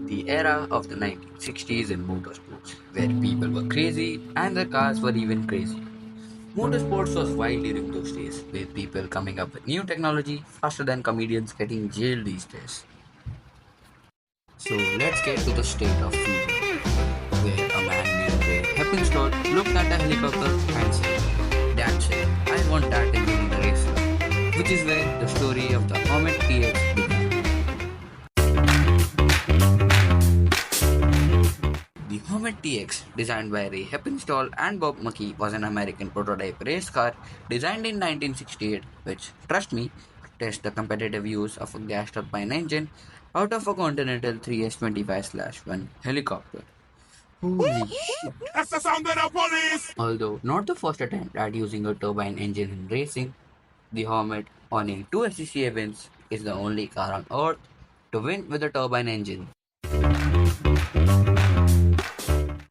The era of the 1960s in motorsports, where people were crazy and the cars were even crazier. Motorsports was wild during those days, with people coming up with new technology faster than comedians getting jailed these days. So let's get to the state of fusion, where a man named Ray Heppenstall looked at a helicopter and said, "That's it, I want that engine in the race car," which is where the story of the Howmet TX began. The Howmet TX, designed by Ray Heppenstall and Bob McKee, was an American prototype race car designed in 1968, which, trust me, tests the competitive use of a gas turbine engine out of a Continental 3S25/1 helicopter. Holy shit! That's the sound of the police! Although not the first attempt at using a turbine engine in racing, the Hornet, owning two SCCA wins, is the only car on Earth to win with a turbine engine.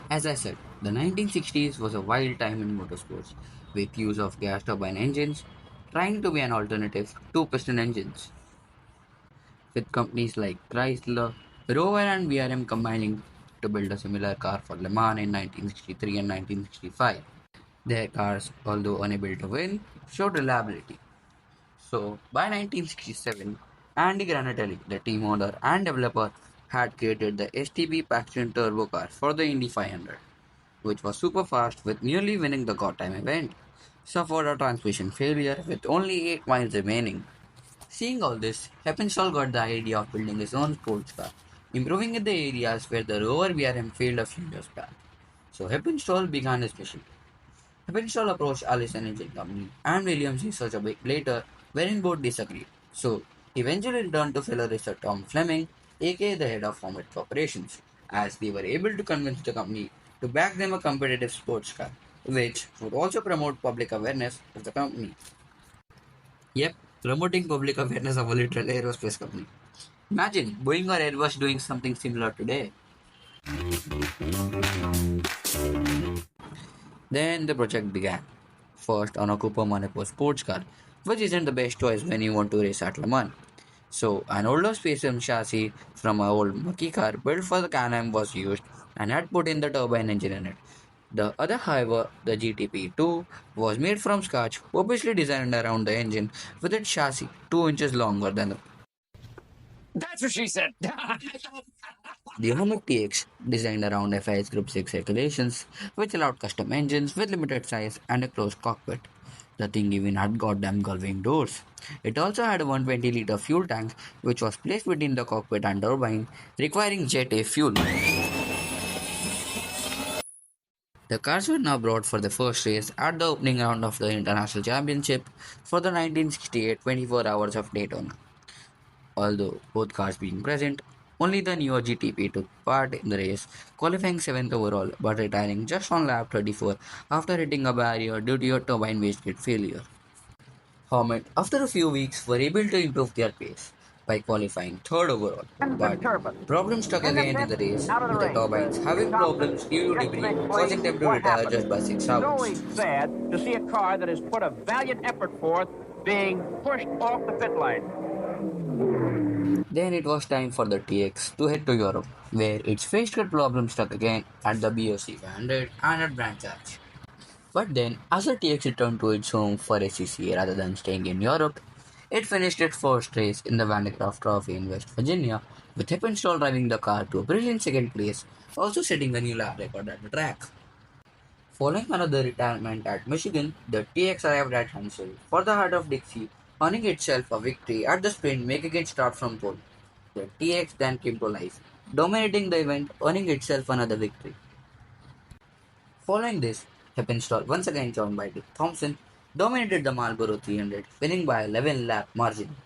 As I said, the 1960s was a wild time in motorsports, with use of gas turbine engines trying to be an alternative to piston engines, with companies like Chrysler, Rover and BRM combining to build a similar car for LeMans in 1963 and 1965. Their cars, although unable to win, showed reliability. So, by 1967, Andy Granatelli, the team owner and developer, had created the STB Paxton Turbo car for the Indy 500, which was super fast with nearly winning the God time event, suffered a transmission failure with only 8 miles remaining. Seeing all this, Heppenstall got the idea of building his own sports car, improving in the areas where the Rover BRM failed a few years back. So Heppenstall began his mission. Heppenstall approached Allison Engine Company and Williams Research a bit later, wherein both disagreed. So he eventually turned to fellow researcher Tom Fleming, aka the head of Howmet Operations, as they were able to convince the company to back them a competitive sports car, which would also promote public awareness of the company. Yep, promoting public awareness of a literal aerospace company. Imagine Boeing or Airbus doing something similar today. Then the project began. First on a Cooper Monaco sports car, which isn't the best choice when you want to race at Le Mans. So an older Space Sim chassis from an old Maki car built for the Can-Am was used and had put in the turbine engine in it. The other, however, the GTP2, was made from scratch, purposely designed around the engine with its chassis 2 inches longer than That's what she said. the Howmet TX, designed around FIS Group 6 regulations, which allowed custom engines with limited size and a closed cockpit. The thing even had goddamn gullwing doors. It also had a 120-liter fuel tank, which was placed between the cockpit and turbine, requiring Jet A fuel. The cars were now brought for the first race at the opening round of the International Championship for the 1968 24 Hours of Daytona. Although both cars being present, only the newer GTP took part in the race, qualifying 7th overall but retiring just on lap 34 after hitting a barrier due to a turbine wastegate failure. Hornet, after a few weeks, were able to improve their pace by qualifying 3rd overall, And the but turbine. problems struck In the again in pit, the race, out of the with the race. turbines having Thompson, problems due to debris, explain, causing please, them to what retire happened. just by 6 It's hours. always sad to see a car that has put a valiant effort forth being pushed off the pit line. Then it was time for the TX to head to Europe, where its faced problems struck again at the BOC 500 and at Branchurch. But then, as the TX returned to its home for SCCA rather than staying in Europe, it finished its first race in the Vandercraft Trophy in West Virginia, with Heppenstall driving the car to a brilliant second place, also setting a new lap record at the track. Following another retirement at Michigan, the TX arrived at Hansel for the Heart of Dixie, earning itself a victory at the sprint, making it start from pole. The TX then came to life, dominating the event, earning itself another victory. Following this, Heppenstall, once again joined by Dick Thompson, dominated the Marlboro 300, winning by a 11-lap margin.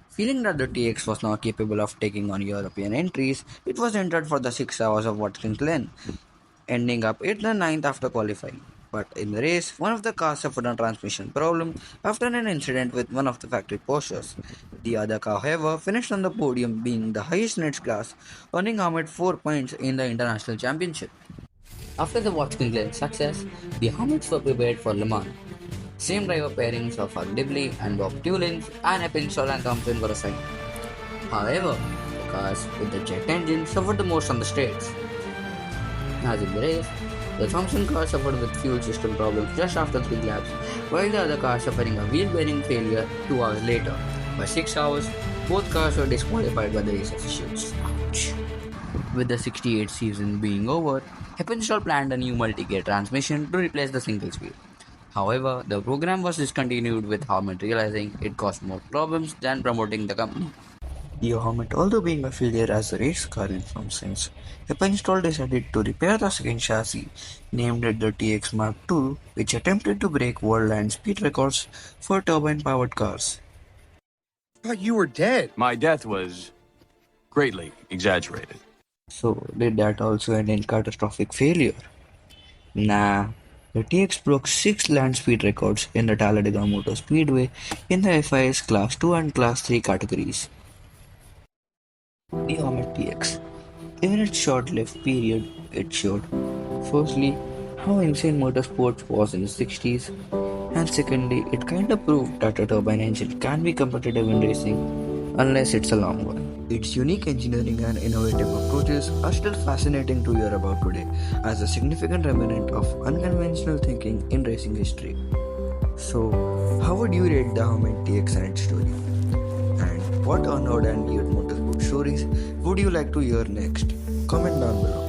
Feeling that the TX was not capable of taking on European entries, it was entered for the 6 hours of Watkins Glen, ending up 8th and 9th after qualifying. But in the race, one of the cars suffered a transmission problem after an incident with one of the factory Porsches. The other car, however, finished on the podium, being the highest in its class, earning Ahmed 4 points in the International Championship. After the Watkins Glen success, the Hornets were prepared for Le Mans. Same driver pairings of Hugh Dibley and Bob Tulins and Eppinstall and Thompson were assigned. However, the cars with the jet engine suffered the most on the straights. As in the race, the Thompson car suffered with fuel system problems just after 3 laps, while the other car suffering a wheel bearing failure 2 hours later. By 6 hours, both cars were disqualified by the race officials. Ouch. With the 68 season being over, Heppenstall planned a new multi-gear transmission to replace the single speed. However, the program was discontinued with Howmet realizing it caused more problems than promoting the company. The Howmet, although being a failure as a race car in some sense, Heppenstall decided to repair the second chassis, named it the TX Mark II, which attempted to break world land speed records for turbine-powered cars. I thought you were dead. My death was greatly exaggerated. So, did that also end in catastrophic failure? Nah. The TX broke 6 land speed records in the Talladega Motor Speedway in the FIS Class 2 and Class 3 categories. The Howmet TX. In its short-lived period, it showed, firstly, how insane motorsports was in the 60s, and secondly, it kinda proved that a turbine engine can be competitive in racing, unless it's a long one. Its unique engineering and innovative approaches are still fascinating to hear about today, as a significant remnant of unconventional thinking in racing history. So, how would you rate the Howmet TX and its story? And what unknown and weird motorsport stories would you like to hear next? Comment down below.